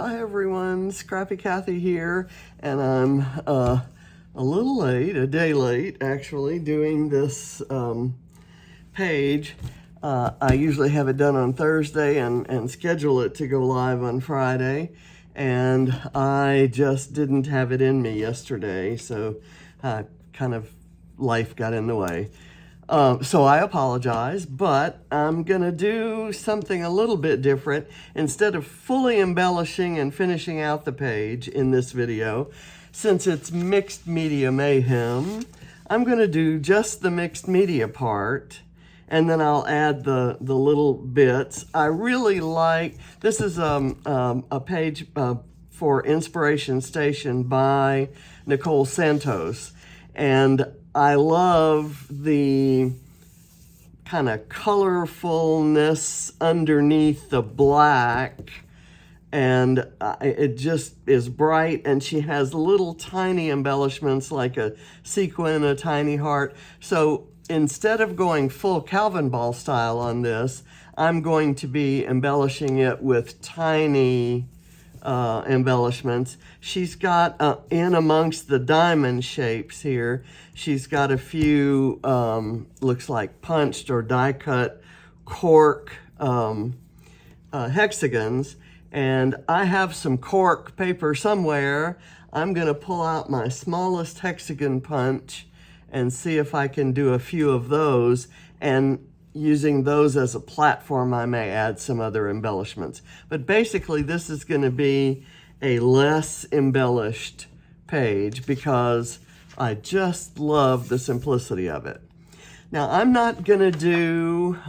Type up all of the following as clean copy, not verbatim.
Hi everyone, Scrappy Kathy here, and I'm a little late, a day late actually, doing this page. I usually have it done on Thursday and schedule it to go live on Friday, and I just didn't have it in me yesterday, so kind of life got in the way. So I apologize, but I'm gonna do something a little bit different. Instead of fully embellishing and finishing out the page in this video, since it's mixed media mayhem, I'm gonna do just the mixed media part, and then I'll add the little bits. I really like, this is a page for Inspiration Station by Nicole Santos, and I love the kind of colorfulness underneath the black, and it just is bright, and she has little tiny embellishments like a sequin, a tiny heart. So instead of going full Calvinball style on this, I'm going to be embellishing it with tiny embellishments. She's got in amongst the diamond shapes here, she's got a few looks like punched or die cut cork hexagons, and I have some cork paper somewhere. I'm gonna pull out my smallest hexagon punch and see if I can do a few of those, and using those as a platform, I may add some other embellishments. But basically, this is going to be a less embellished page because I just love the simplicity of it. Now, I'm not going to do,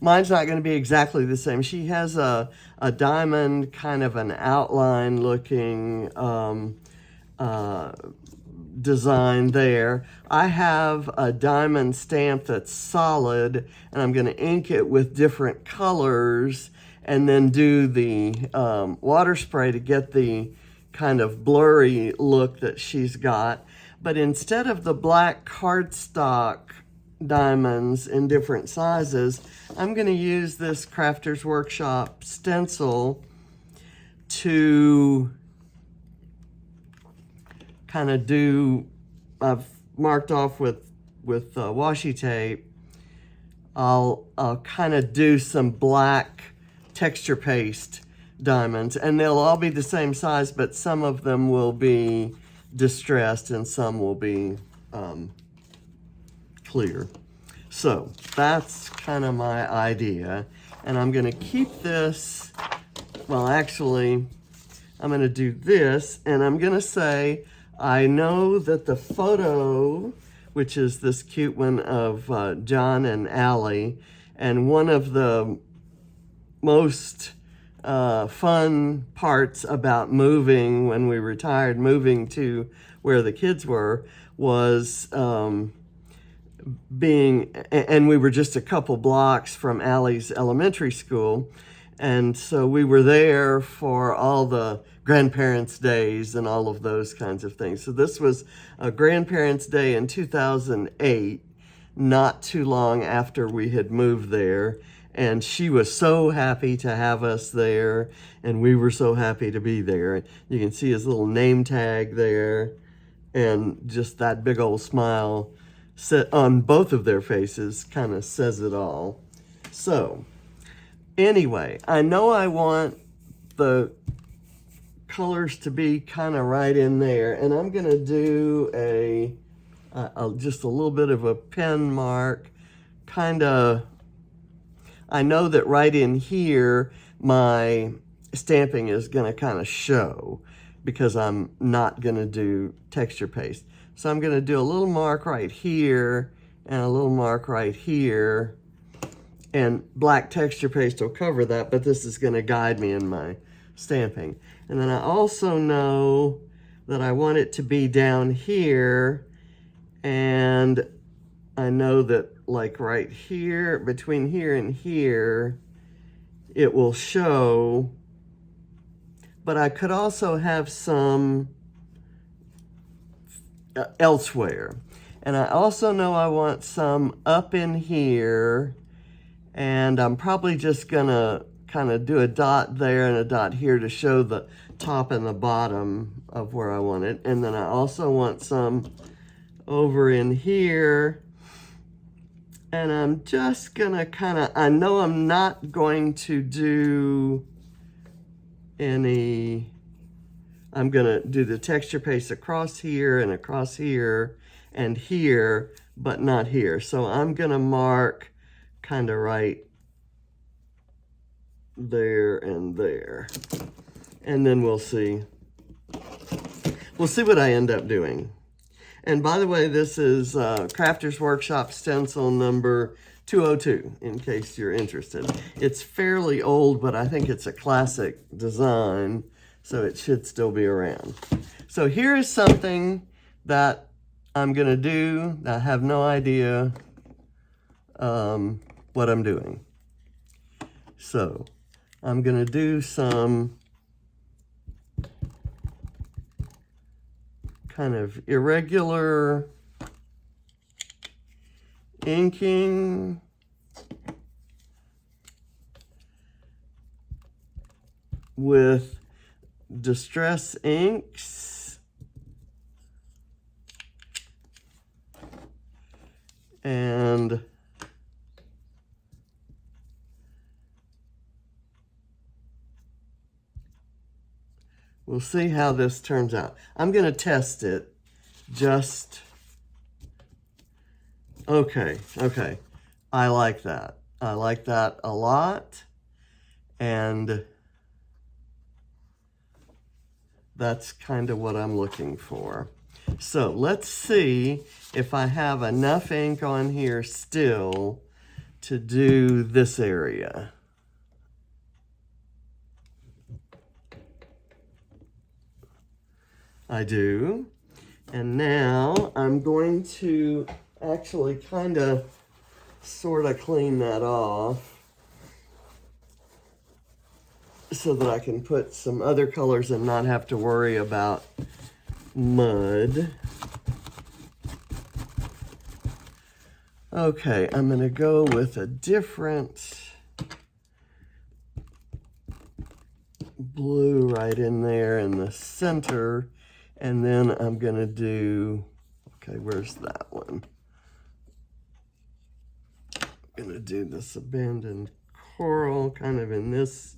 mine's not going to be exactly the same. She has a diamond, kind of an outline looking design there. I have a diamond stamp that's solid, and I'm going to ink it with different colors and then do the water spray to get the kind of blurry look that she's got. But instead of the black cardstock diamonds in different sizes, I'm going to use this Crafters Workshop stencil to kind of do, I've marked off with washi tape. I'll kind of do some black texture paste diamonds, and they'll all be the same size, but some of them will be distressed and some will be clear. So that's kind of my idea, and I'm going to keep this, well actually I'm going to do this, and I'm going to say, I know that the photo, which is this cute one of John and Allie, and one of the most fun parts about moving when we retired, moving to where the kids were, was being, and we were just a couple blocks from Allie's elementary school, and so we were there for all the grandparents' days and all of those kinds of things. So this was a grandparents' day in 2008, not too long after we had moved there. And she was so happy to have us there, and we were so happy to be there. You can see his little name tag there, and just that big old smile set on both of their faces kind of says it all. So anyway, I know I want the colors to be kind of right in there, and I'm going to do just a little bit of a pen mark, kind of. I know that right in here my stamping is going to kind of show because I'm not going to do texture paste. So I'm going to do a little mark right here and a little mark right here, and black texture paste will cover that, but this is going to guide me in my stamping. And then I also know that I want it to be down here, and I know that like right here, between here and here, it will show, but I could also have some elsewhere. And I also know I want some up in here, and I'm probably just gonna kind of do a dot there and a dot here to show the top and the bottom of where I want it. And then I also want some over in here. And I'm just gonna kind of, I know I'm not going to do any, I'm gonna do the texture paste across here and across here and here, but not here. So I'm gonna mark kind of right there and there. And then we'll see what I end up doing. And by the way, this is Crafter's Workshop stencil number 202, in case you're interested. It's fairly old, but I think it's a classic design, so it should still be around. So here is something that I'm gonna do. I have no idea what I'm doing. So I'm gonna do some kind of irregular inking. With Distress inks. And we'll see how this turns out. I'm going to test it just, okay. I like that. I like that a lot. And that's kind of what I'm looking for. So let's see if I have enough ink on here still to do this area. I do. And now I'm going to actually kind of sort of clean that off so that I can put some other colors and not have to worry about mud. Okay, I'm going to go with a different blue right in there in the center. And then I'm going to do, okay, where's that one? I'm going to do this abandoned coral kind of in this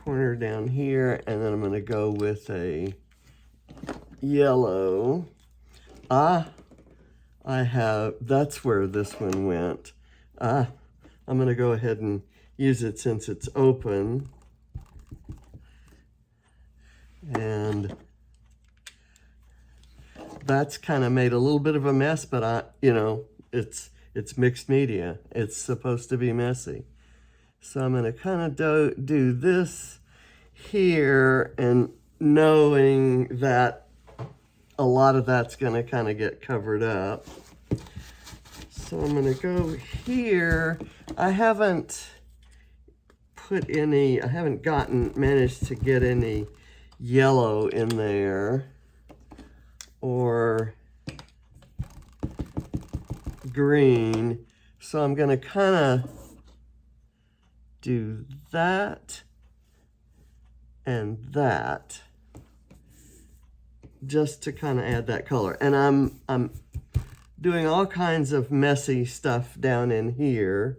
corner down here. And then I'm going to go with a yellow. I have, that's where this one went. I'm going to go ahead and use it since it's open. And that's kind of made a little bit of a mess, but it's mixed media. It's supposed to be messy. So I'm going to kind of do this here, and knowing that a lot of that's going to kind of get covered up. So I'm going to go here. I haven't managed to get any yellow in there or green. So I'm going to kind of do that and that just to kind of add that color. And I'm doing all kinds of messy stuff down in here.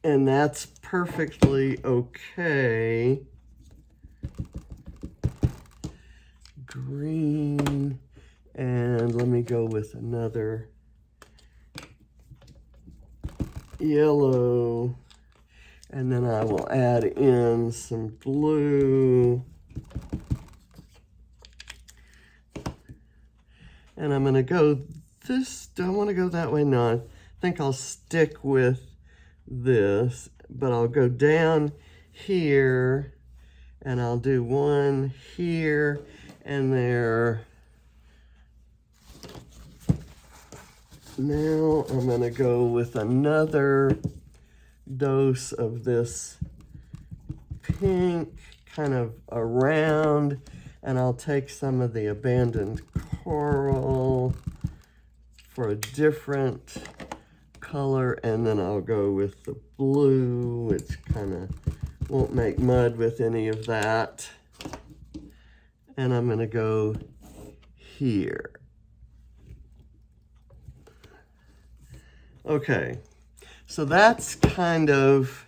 And that's perfectly okay. Green, and let me go with another yellow, and then I will add in some blue, and I'm going to go this, do I want to go that way? No, I think I'll stick with this, but I'll go down here, and I'll do one here and there. Now I'm going to go with another dose of this pink kind of around, and I'll take some of the abandoned coral for a different color, and then I'll go with the blue, which kind of won't make mud with any of that. And I'm going to go here. Okay, so that's kind of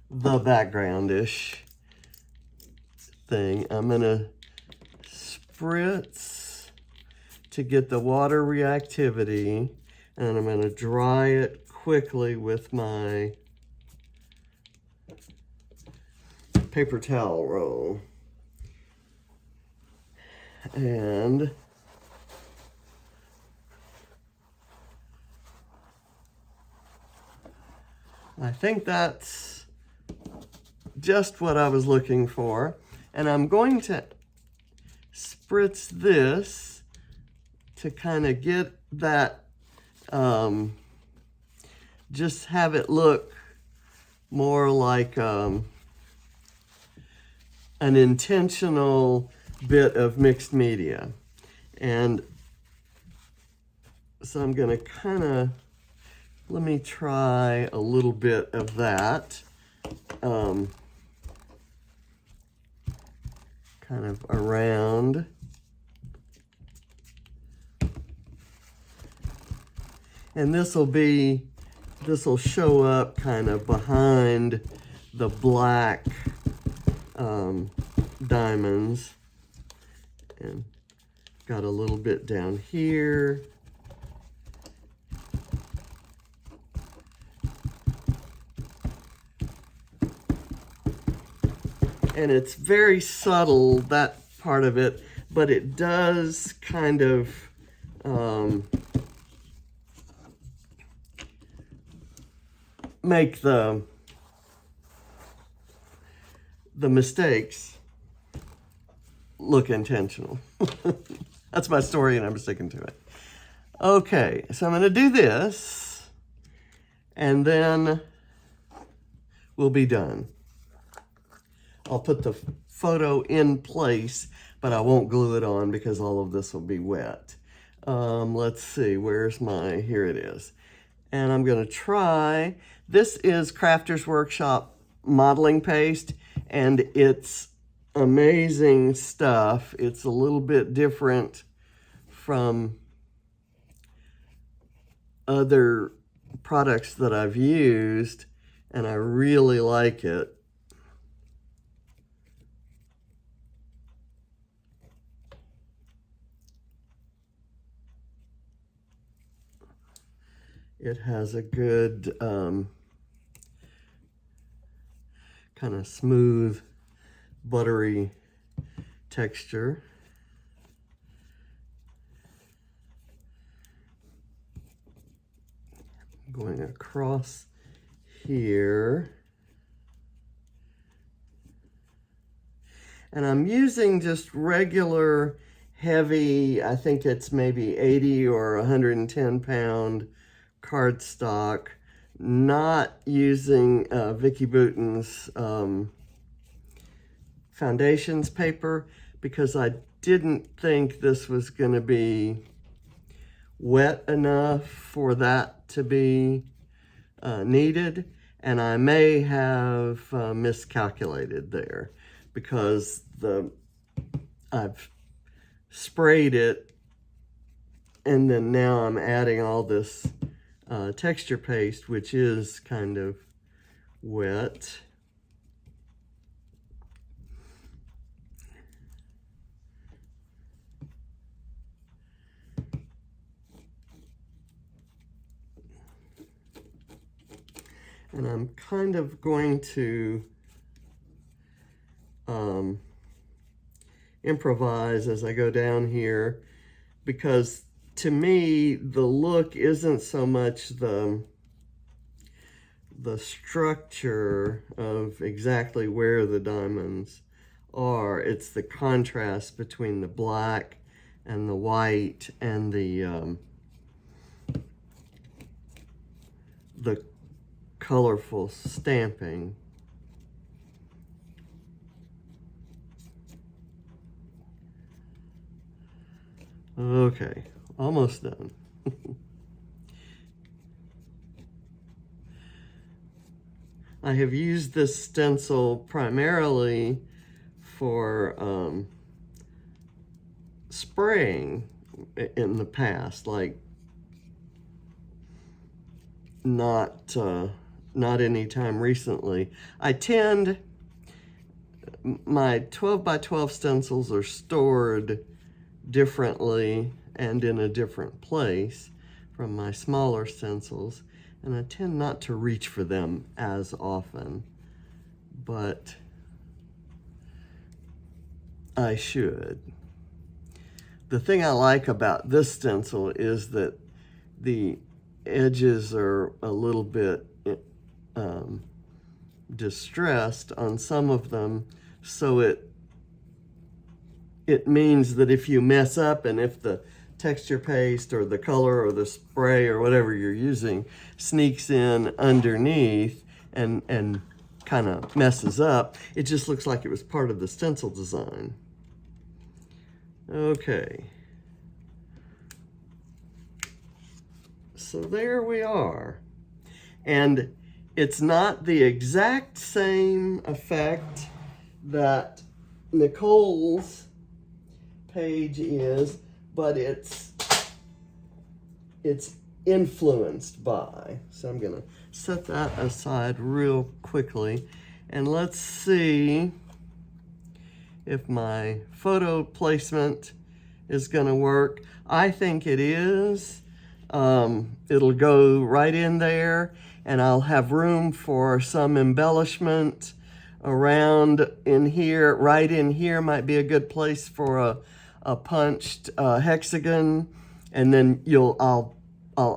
the background-ish thing. I'm going to spritz to get the water reactivity, and I'm going to dry it quickly with my paper towel roll. And I think that's just what I was looking for. And I'm going to spritz this to kind of get that, just have it look more like an intentional bit of mixed media. And so I'm going to kind of, let me try a little bit of that. Kind of around. And this will show up kind of behind the black diamonds. And got a little bit down here. And it's very subtle, that part of it, but it does kind of make the mistakes look intentional. That's my story, and I'm sticking to it. Okay, so I'm going to do this, and then we'll be done. I'll put the photo in place, but I won't glue it on because all of this will be wet. Let's see, where's my, here it is. And I'm going to try, this is Crafter's Workshop modeling paste, and it's amazing stuff. It's a little bit different from other products that I've used, and I really like it. It has a good kind of smooth, buttery texture. Going across here. And I'm using just regular heavy, I think it's maybe 80 or 110 pound cardstock, not using Vicki Boutin's foundations paper because I didn't think this was going to be wet enough for that to be needed, and I may have miscalculated there because I've sprayed it, and then now I'm adding all this texture paste, which is kind of wet. And I'm kind of going to improvise as I go down here, because to me, the look isn't so much the structure of exactly where the diamonds are. It's the contrast between the black and the white and the colorful stamping. Okay, almost done. I have used this stencil primarily for spraying in the past, like not any time recently. My 12 by 12 stencils are stored differently and in a different place from my smaller stencils, and I tend not to reach for them as often, but I should. The thing I like about this stencil is that the edges are a little bit distressed on some of them, so it means that if you mess up and if the texture paste or the color or the spray or whatever you're using sneaks in underneath and kind of messes up, it just looks like it was part of the stencil design. Okay. So there we are. And it's not the exact same effect that Nicole's page is, but it's influenced by. So I'm gonna set that aside real quickly, and let's see if my photo placement is gonna work. I think it is. It'll go right in there, and I'll have room for some embellishment around in here. Right in here might be a good place for a punched hexagon, and then I'll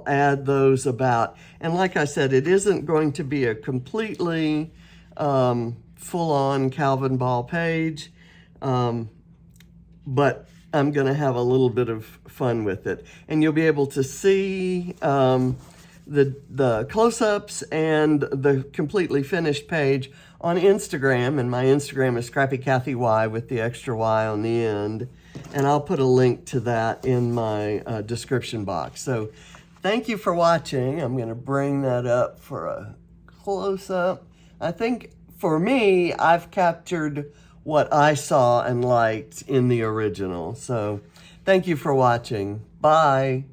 add those about. And like I said, it isn't going to be a completely full-on Calvinball page, but I'm going to have a little bit of fun with it. And you'll be able to see the close-ups and the completely finished page on Instagram. And my Instagram is Scrappy Kathy Y with the extra Y on the end. And I'll put a link to that in my description box. So thank you for watching. I'm going to bring that up for a close-up. I think for me, I've captured what I saw and liked in the original. So thank you for watching. Bye.